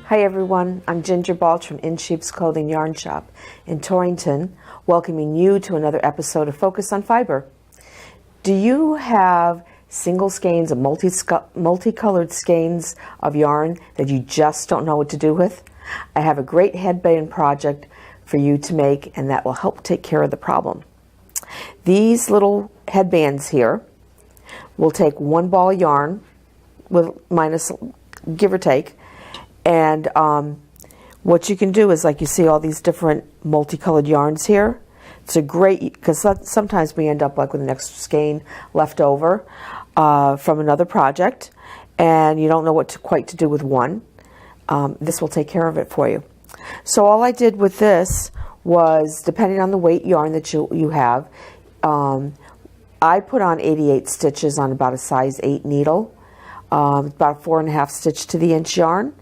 Hi everyone, I'm Ginger Balch from In Sheep's Clothing Yarn Shop in Torrington, welcoming you to another episode of Focus on Fiber. Do you have single skeins or multicolored skeins of yarn that you just don't know what to do with? I have a great headband project for you to make, and that will help take care of the problem. These little headbands here will take one ball of yarn, with minus give or take, and what you can do is, like you see all these different multicolored yarns here. It's a great, because sometimes we end up like with an extra skein left over from another project, and you don't know what quite to do with one. This will take care of it for you. So all I did with this was, depending on the weight yarn that you have, I put on 88 stitches on about a size 8 needle, about 4.5 stitch to the inch yarn.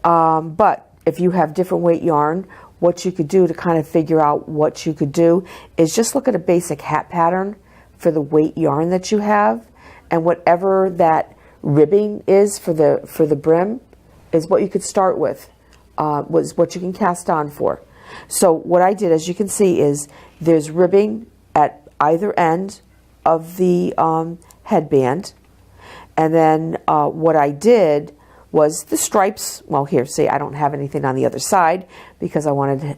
But if you have different weight yarn, what you could do to kind of figure out what you could do is just look at a basic hat pattern for the weight yarn that you have, and whatever that ribbing is for the brim is what you could start with, was what you can cast on for. So what I did, as you can see, is there's ribbing at either end of the headband, and then what I did was the stripes. Well, here, see, I don't have anything on the other side because I wanted,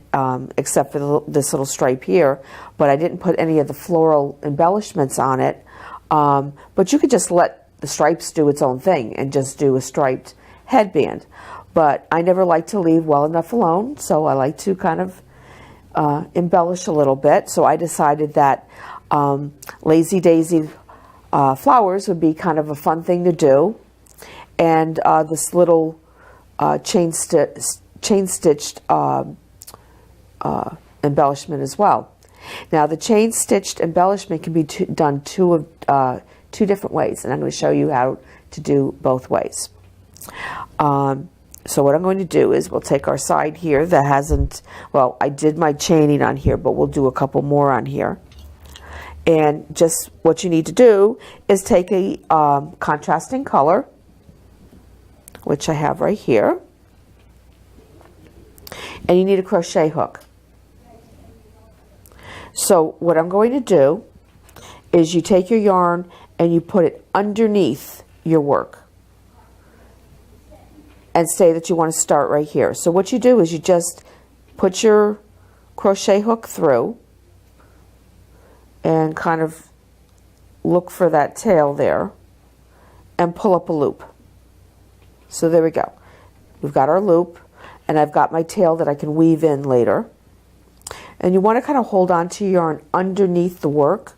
except for this little stripe here, but I didn't put any of the floral embellishments on it. But you could just let the stripes do its own thing and just do a striped headband. But I never like to leave well enough alone, so I like to kind of embellish a little bit. So I decided that Lazy Daisy flowers would be kind of a fun thing to do. And this little chain stitched embellishment as well. Now the chain stitched embellishment can be done two different ways, and I'm going to show you how to do both ways. So what I'm going to do is we'll take our side here that hasn't, well, I did my chaining on here, but we'll do a couple more on here. And just what you need to do is take a contrasting color, which I have right here, and you need a crochet hook. So what I'm going to do is you take your yarn and you put it underneath your work and say that you want to start right here. So what you do is you just put your crochet hook through and kind of look for that tail there and pull up a loop. So there we go. We've got our loop, and I've got my tail that I can weave in later. And you want to kind of hold on to your yarn underneath the work.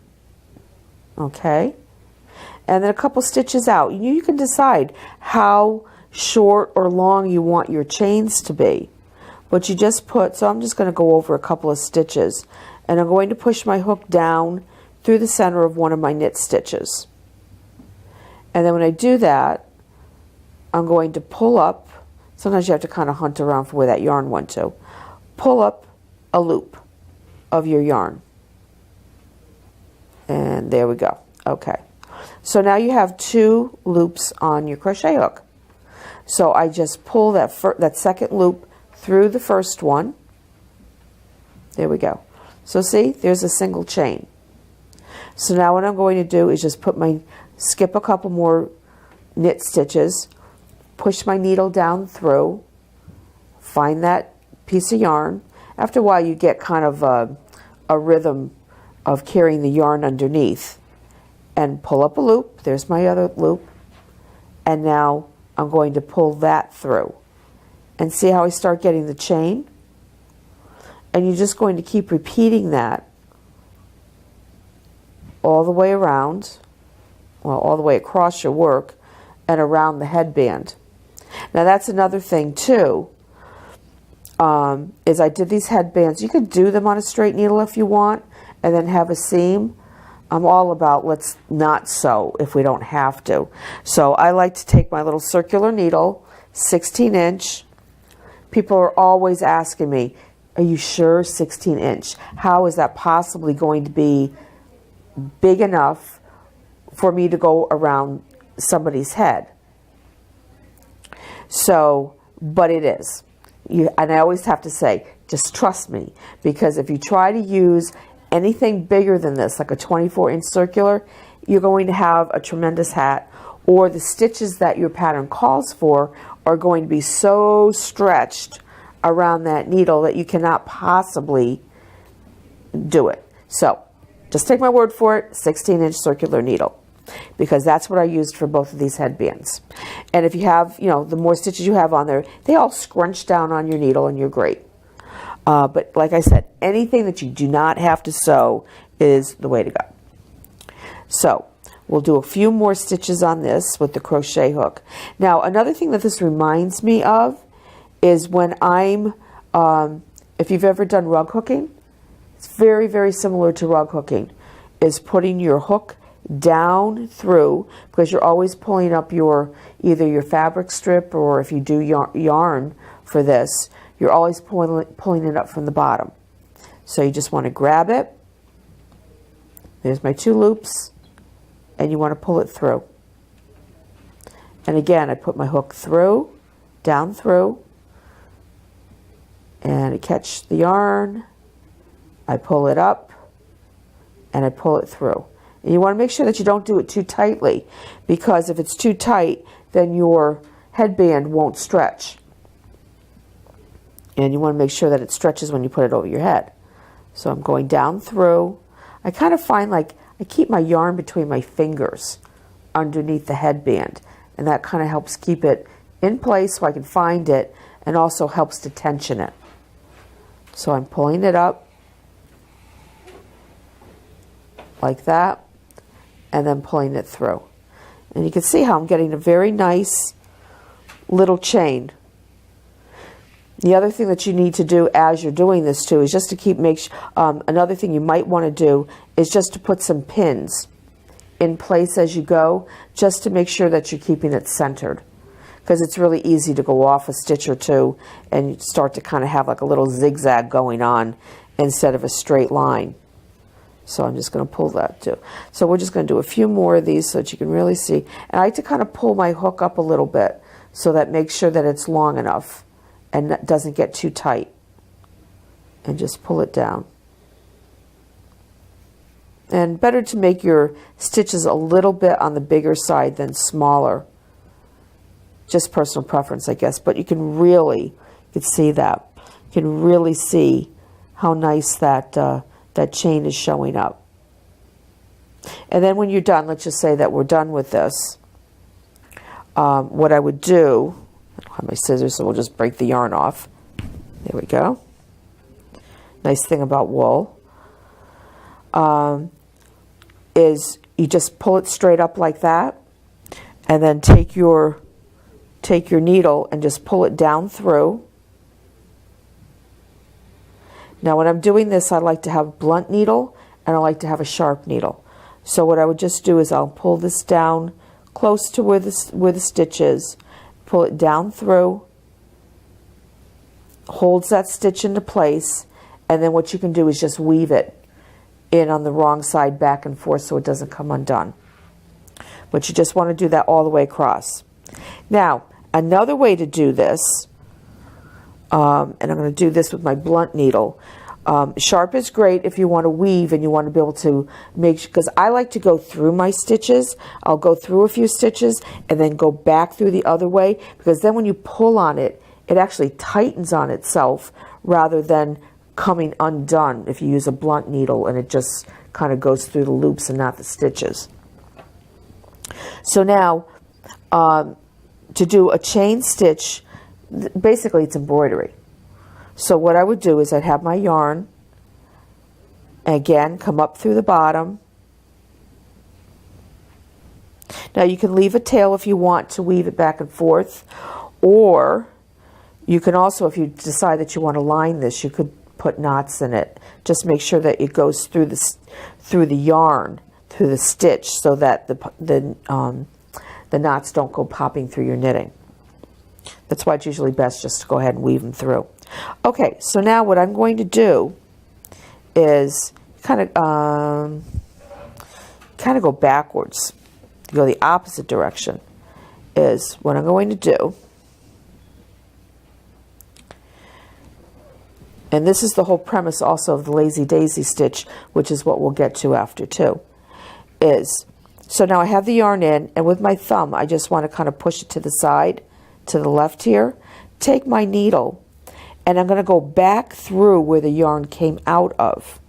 Okay? And then a couple stitches out. You can decide how short or long you want your chains to be. But you just put, so I'm just going to go over a couple of stitches, and I'm going to push my hook down through the center of one of my knit stitches. And then when I do that, I'm going to pull up, sometimes you have to kind of hunt around for where that yarn went to, pull up a loop of your yarn. And there we go. Okay. So now you have 2 loops on your crochet hook. So I just pull that second loop through the first one. There we go. So see, there's a single chain. So now what I'm going to do is just skip a couple more knit stitches, push my needle down through, find that piece of yarn. After a while you get kind of a rhythm of carrying the yarn underneath, and pull up a loop. There's my other loop, and now I'm going to pull that through, and see how I start getting the chain. And you're just going to keep repeating that all the way around, well, all the way across your work and around the headband. Now that's another thing too, is I did these headbands. You could do them on a straight needle if you want, and then have a seam. I'm all about let's not sew if we don't have to. So I like to take my little circular needle, 16 inch. People are always asking me, are you sure 16 inch? How is that possibly going to be big enough for me to go around somebody's head? So but it is. And I always have to say, just trust me, because if you try to use anything bigger than this, like a 24-inch circular, you're going to have a tremendous hat, or the stitches that your pattern calls for are going to be so stretched around that needle that you cannot possibly do it. So just take my word for it, 16-inch circular needle, because that's what I used for both of these headbands. And if you have, you know, the more stitches you have on there, they all scrunch down on your needle and you're great. But like I said, anything that you do not have to sew is the way to go. So we'll do a few more stitches on this with the crochet hook. Now, another thing that this reminds me of is when I'm, if you've ever done rug hooking, it's very, very similar to rug hooking, is putting your hook down through, because you're always pulling up your, either your fabric strip, or if you do yarn for this, you're always pulling it up from the bottom. So you just want to grab it. There's my 2 loops, and you want to pull it through. And again, I put my hook through, down through, and I catch the yarn, I pull it up, and I pull it through. And you want to make sure that you don't do it too tightly, because if it's too tight, then your headband won't stretch. And you want to make sure that it stretches when you put it over your head. So I'm going down through. I kind of find like I keep my yarn between my fingers underneath the headband, and that kind of helps keep it in place so I can find it, and also helps to tension it. So I'm pulling it up like that, and then pulling it through. And you can see how I'm getting a very nice little chain. The other thing that you need to do as you're doing this too is just to another thing you might want to do is just to put some pins in place as you go, just to make sure that you're keeping it centered, because it's really easy to go off a stitch or two and start to kind of have like a little zigzag going on instead of a straight line. So I'm just going to pull that too. So we're just going to do a few more of these so that you can really see. And I like to kind of pull my hook up a little bit so that makes sure that it's long enough and that doesn't get too tight. And just pull it down. And better to make your stitches a little bit on the bigger side than smaller. Just personal preference, I guess. But you can see that. You can really see how nice that that chain is showing up. And then when you're done, let's just say that we're done with this. What I would do, I don't have my scissors, so we'll just break the yarn off. There we go. Nice thing about wool is you just pull it straight up like that, and then take your needle and just pull it down through. Now when I'm doing this, I like to have a blunt needle and I like to have a sharp needle. So what I would just do is I'll pull this down close to where the stitch is, pull it down through, holds that stitch into place, and then what you can do is just weave it in on the wrong side back and forth so it doesn't come undone. But you just want to do that all the way across. Now, another way to do this, and I'm going to do this with my blunt needle. Sharp is great if you want to weave and you want to be able to make, because I like to go through my stitches. I'll go through a few stitches and then go back through the other way, because then when you pull on it, it actually tightens on itself rather than coming undone if you use a blunt needle and it just kind of goes through the loops and not the stitches. So now, to do a chain stitch, basically it's embroidery. So what I would do is I'd have my yarn, again, come up through the bottom. Now you can leave a tail if you want to weave it back and forth, or you can also, if you decide that you want to line this, you could put knots in it. Just make sure that it goes through the yarn, through the stitch, so that the knots don't go popping through your knitting. That's why it's usually best just to go ahead and weave them through. Okay, so now what I'm going to do is kind of go backwards, go the opposite direction. Is what I'm going to do And this is the whole premise also of the lazy daisy stitch, which is what we'll get to after too. So now I have the yarn in, and with my thumb, I just want to kind of push it to the side, to the left here. Take my needle, and I'm going to go back through where the yarn came out of.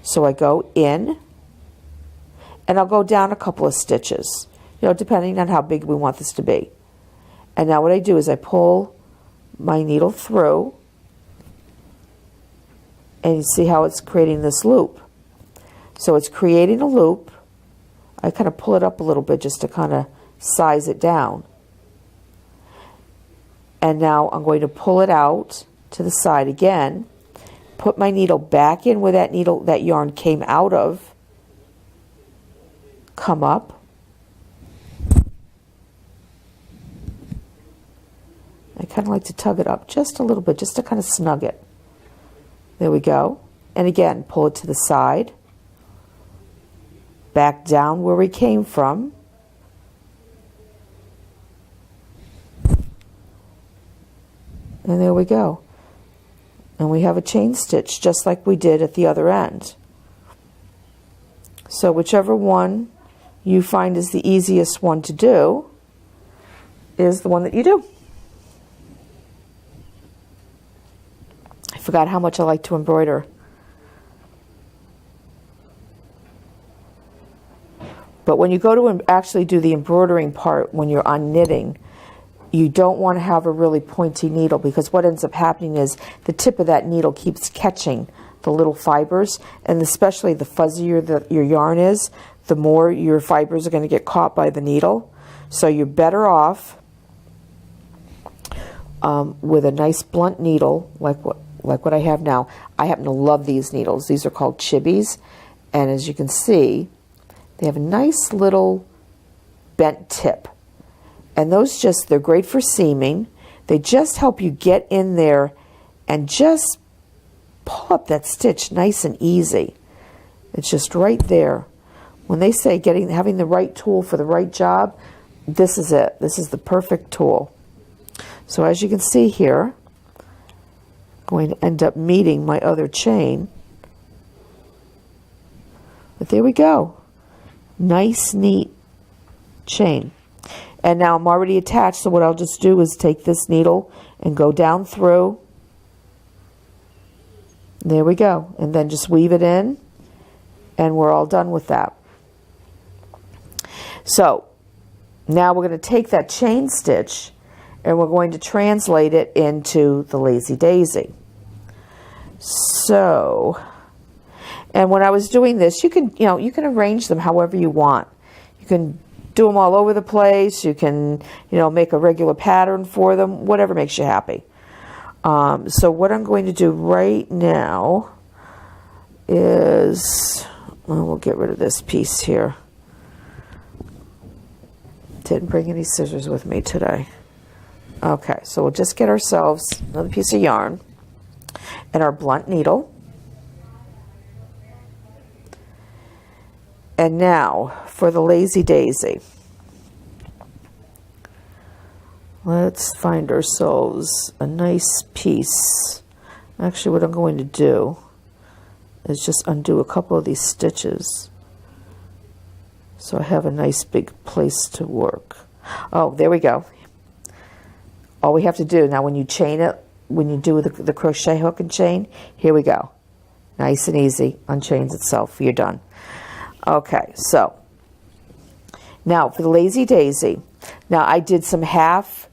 So I go in, and I'll go down a couple of stitches, depending on how big we want this to be. And now what I do is I pull my needle through, and you see how it's creating this loop. So it's creating a loop. I kind of pull it up a little bit just to kind of size it down. And now I'm going to pull it out to the side again, put my needle back in where that yarn came out of, come up, I kind of like to tug it up just a little bit, just to kind of snug it. There we go. And again, pull it to the side, back down where we came from, and there we go. And we have a chain stitch just like we did at the other end. So whichever one you find is the easiest one to do is the one that you do. I forgot how much I like to embroider. But when you go to actually do the embroidering part, when you're on knitting, you don't want to have a really pointy needle, because what ends up happening is the tip of that needle keeps catching the little fibers, and especially the fuzzier your yarn is, the more your fibers are going to get caught by the needle. So you're better off with a nice blunt needle like what I have now. I happen to love these needles. These are called chibis, and as you can see, they have a nice little bent tip. And those they're great for seaming. They just help you get in there and just pull up that stitch nice and easy. It's just right there. When they say having the right tool for the right job, this is it. This is the perfect tool. So as you can see here, I'm going to end up meeting my other chain. But there we go. Nice, neat chain. And now I'm already attached, so what I'll just do is take this needle and go down through. There we go. And then just weave it in, and we're all done with that. So now we're going to take that chain stitch and we're going to translate it into the lazy daisy. So, and when I was doing this, you can arrange them however you want. You can do them all over the place. You can, make a regular pattern for them, whatever makes you happy. So what I'm going to do right now is, we'll get rid of this piece here. Didn't bring any scissors with me today. Okay, so we'll just get ourselves another piece of yarn and our blunt needle. And now for the lazy daisy. Let's find ourselves a nice piece. Actually, what I'm going to do is just undo a couple of these stitches so I have a nice big place to work. Oh, there we go. All we have to do now, when you chain it, when you do the crochet hook and chain, here we go. Nice and easy, unchains itself. You're done. Okay, so now for the lazy daisy. Now I did some half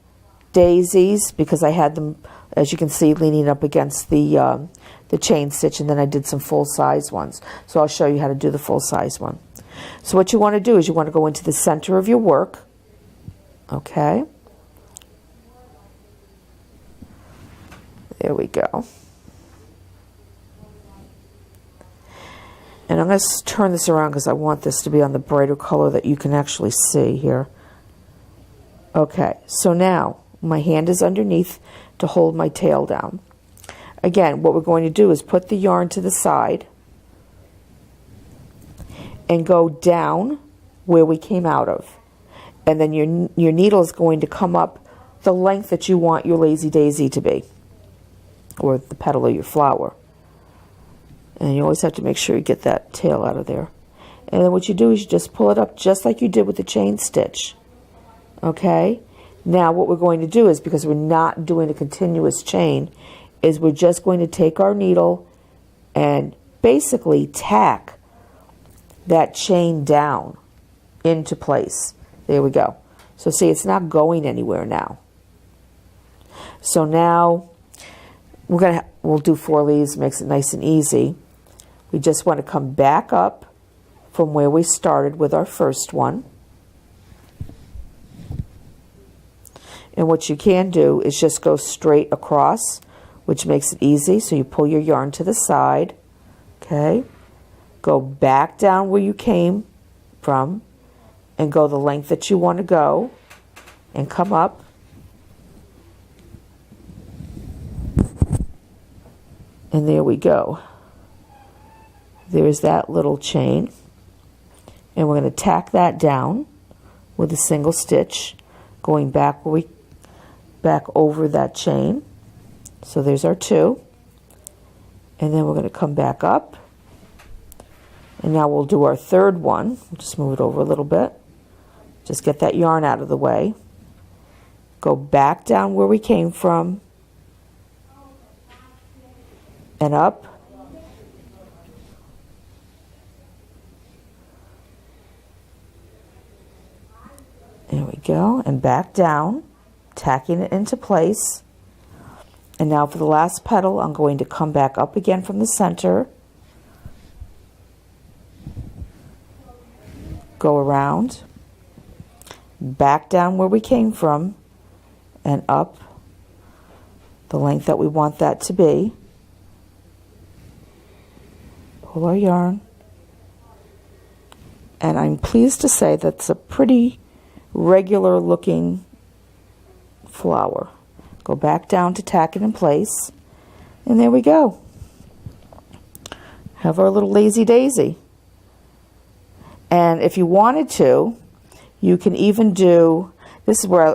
daisies because I had them, as you can see, leaning up against the chain stitch, and then I did some full size ones. So I'll show you how to do the full size one. So what you want to do is you want to go into the center of your work. Okay. There we go. And I'm going to turn this around because I want this to be on the brighter color that you can actually see here. Okay, so now my hand is underneath to hold my tail down. Again, what we're going to do is put the yarn to the side and go down where we came out of. And then your needle is going to come up the length that you want your lazy daisy to be. or the petal of your flower. And you always have to make sure you get that tail out of there. And then what you do is you just pull it up just like you did with the chain stitch. Okay? Now what we're going to do is, because we're not doing a continuous chain, is we're just going to take our needle and basically tack that chain down into place. There we go. So see, it's not going anywhere now. So now we'll do 4 leaves, makes it nice and easy. We just want to come back up from where we started with our first one. And what you can do is just go straight across, which makes it easy. So you pull your yarn to the side, okay? Go back down where you came from and go the length that you want to go and come up. And there we go. There's that little chain. And we're going to tack that down with a single stitch, going back over that chain. So there's our 2. And then we're going to come back up. And now we'll do our third one. We'll just move it over a little bit. Just get that yarn out of the way. Go back down where we came from. And up. There we go. And back down, tacking it into place. And now for the last petal, I'm going to come back up again from the center. Go around. Back down where we came from. And up the length that we want that to be. Pull our yarn. And I'm pleased to say that's a pretty regular looking flower. Go back down to tack it in place. And there we go. Have our little lazy daisy. And if you wanted to, you can even do, this is where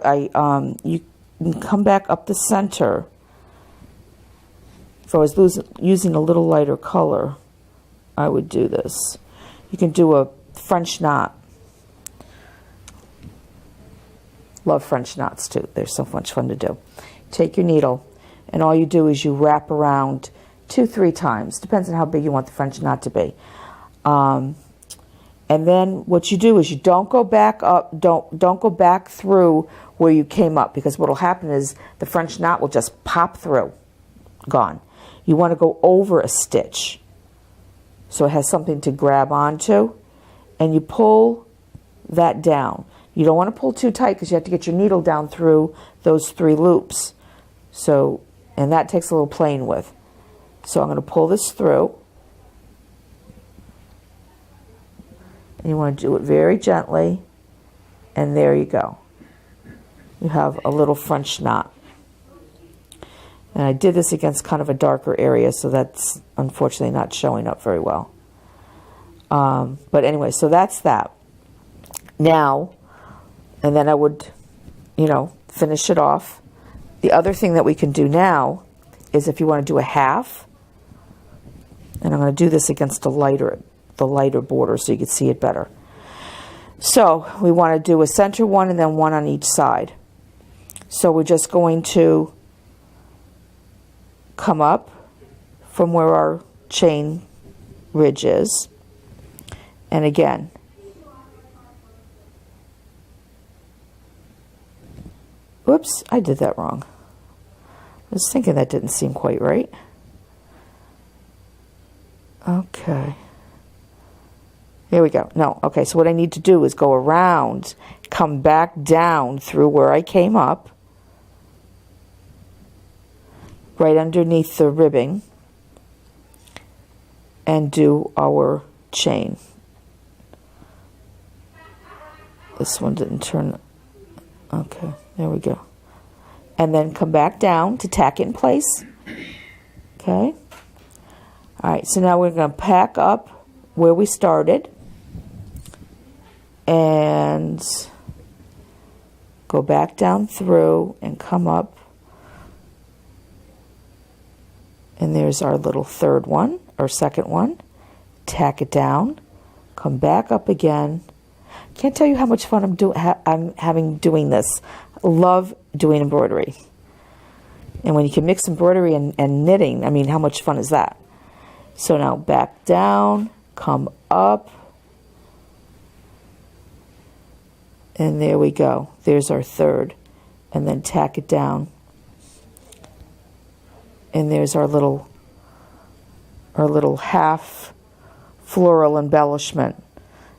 you can come back up the center. If I was using a little lighter color, I would do this. You can do a French knot. Love French knots too. They're so much fun to do. Take your needle, and all you do is you wrap around 2-3 times. Depends on how big you want the French knot to be. And then what you do is you don't go back up. Don't go back through where you came up, because what will happen is the French knot will just pop through. Gone. You want to go over a stitch, so it has something to grab onto, and you pull that down. You don't want to pull too tight because you have to get your needle down through those 3 loops. So, and that takes a little playing with. So I'm going to pull this through. And you want to do it very gently. And there you go. You have a little French knot. And I did this against kind of a darker area, so that's unfortunately not showing up very well. But anyway, so that's that. Now, and then I would, finish it off. The other thing that we can do now is if you want to do a half, and I'm going to do this against the lighter border so you can see it better. So we want to do a center one and then one on each side. So we're just going to come up from where our chain ridge is, and again, whoops, I did that wrong. I was thinking that didn't seem quite right. Okay. Here we go. No, okay, so what I need to do is go around, come back down through where I came up, right underneath the ribbing, and do our chain. This one didn't turn. Okay, there we go. And then come back down to tack it in place. Okay. All right, so now we're going to pack up where we started and go back down through and come up And there's our little third one, or second one. Tack it down, come back up again. Can't tell you how much fun I'm having doing this. Love doing embroidery. And when you can mix embroidery and knitting, I mean, how much fun is that? So now back down, come up, and there we go. There's our third. And then tack it down. And there's our little half floral embellishment.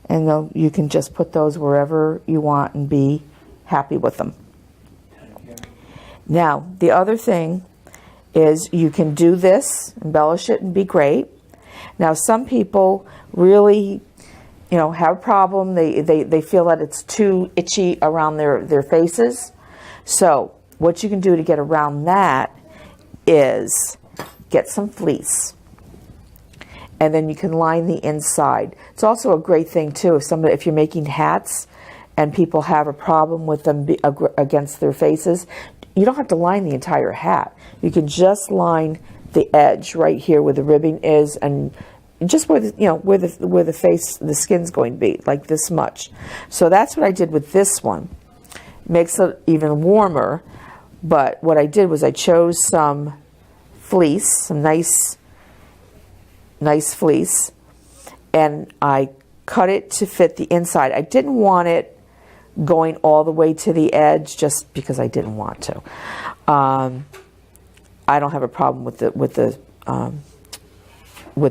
And you can just put those wherever you want and be happy with them. Now, the other thing is you can do this, embellish it, and be great. Now, some people really, have a problem. They feel that it's too itchy around their faces. So what you can do to get around that is get some fleece. And then you can line the inside. It's also a great thing too if you're making hats and people have a problem with them against their faces. You don't have to line the entire hat. You can just line the edge right here where the ribbing is, and just where the skin's going to be, like this much. So that's what I did with this one. Makes it even warmer. But what I did was I chose some fleece, some nice fleece, and I cut it to fit the inside. I didn't want it going all the way to the edge just because I didn't want to. I don't have a problem with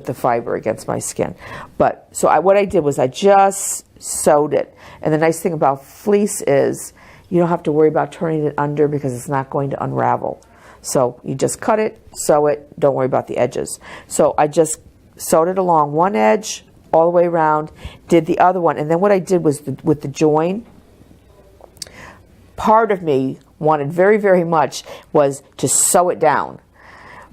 the fiber against my skin. But so what I did was I just sewed it. And the nice thing about fleece is you don't have to worry about turning it under because it's not going to unravel. So you just cut it, sew it, don't worry about the edges. So I just sewed it along one edge all the way around, did the other one, and then what I did was with the join, part of me wanted very, very much was to sew it down.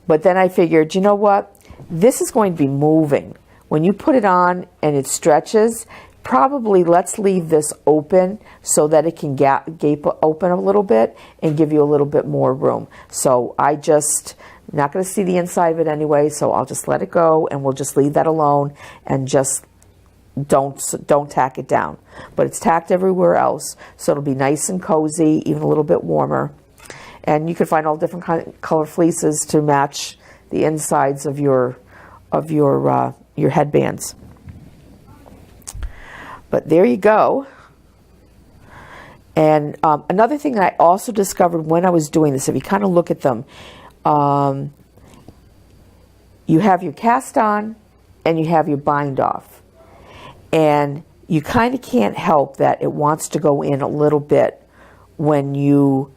But then I figured, you know what? This is going to be moving. When you put it on and it stretches, probably let's leave this open so that it can gape open a little bit and give you a little bit more room. So I'm not going to see the inside of it anyway, so I'll just let it go and we'll just leave that alone and just don't tack it down. But it's tacked everywhere else, so it'll be nice and cozy, even a little bit warmer. And you can find all different color fleeces to match the insides of your headbands. But there you go. And another thing that I also discovered when I was doing this, if you kind of look at them, you have your cast on and you have your bind off. And you kind of can't help that it wants to go in a little bit when you,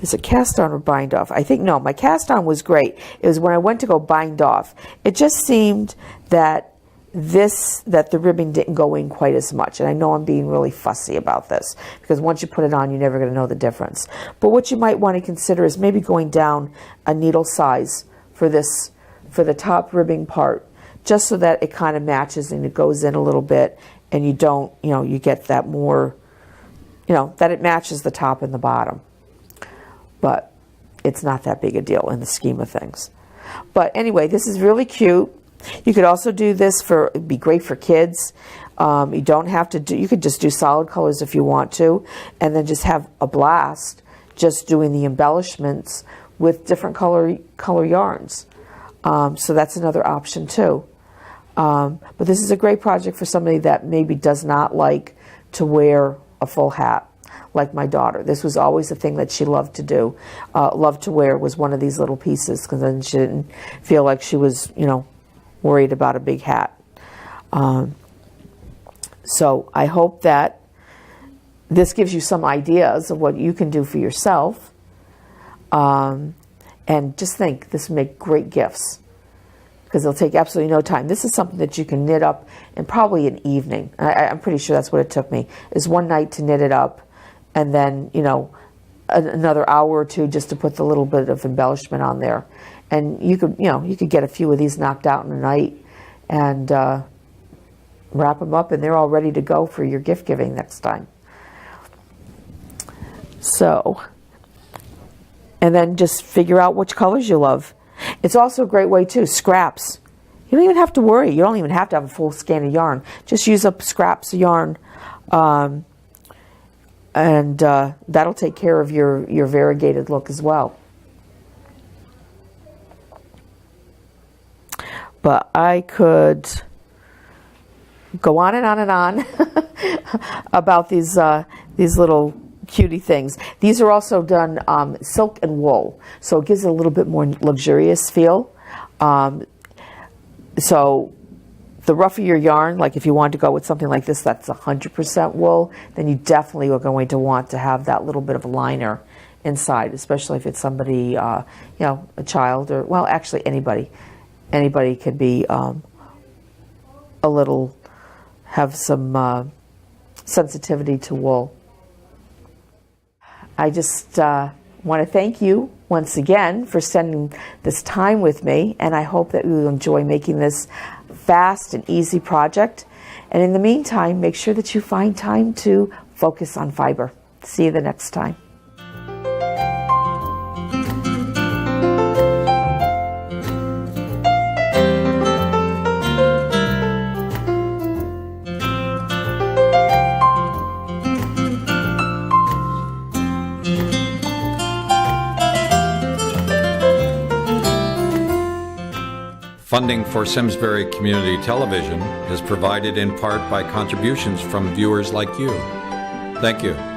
is it cast on or bind off? I think, no, my cast on was great. It was when I went to go bind off. It just seemed that the ribbon didn't go in quite as much. And I know I'm being really fussy about this because once you put it on, you're never going to know the difference. But what you might want to consider is maybe going down a needle size for the top ribbing part, just so that it kind of matches and it goes in a little bit and you don't, you get that more, that it matches the top and the bottom. But it's not that big a deal in the scheme of things. But anyway, this is really cute. You could also do this it'd be great for kids. You don't have to you could just do solid colors if you want to, and then just have a blast just doing the embellishments with different color yarns. So that's another option too. But this is a great project for somebody that maybe does not like to wear a full hat, like my daughter. This was always the thing that she loved to do, loved to wear, was one of these little pieces, because then she didn't feel like she was, worried about a big hat. So I hope that this gives you some ideas of what you can do for yourself. And just think, this would make great gifts, because it'll take absolutely no time. This is something that you can knit up in probably an evening. I'm pretty sure that's what it took me, is one night to knit it up, and then, another hour or two just to put the little bit of embellishment on there. And you could get a few of these knocked out in a night and wrap them up, and they're all ready to go for your gift giving next time. So And then just figure out which colors you love. It's also a great way too, scraps. You don't even have to worry. You don't even have to have a full skein of yarn. Just use up scraps of yarn, and that'll take care of your variegated look as well. But I could go on and on and on about these little cutie things. These are also done silk and wool, so it gives it a little bit more luxurious feel. So the rougher your yarn, like if you want to go with something like this that's 100% wool, then you definitely are going to want to have that little bit of a liner inside, especially if it's somebody, you know, a child, or, well, actually anybody. Anybody can be a little, have some sensitivity to wool. I just want to thank you once again for spending this time with me, and I hope that you enjoy making this fast and easy project. And in the meantime, make sure that you find time to focus on fiber. See you the next time. Funding for Simsbury Community Television is provided in part by contributions from viewers like you. Thank you.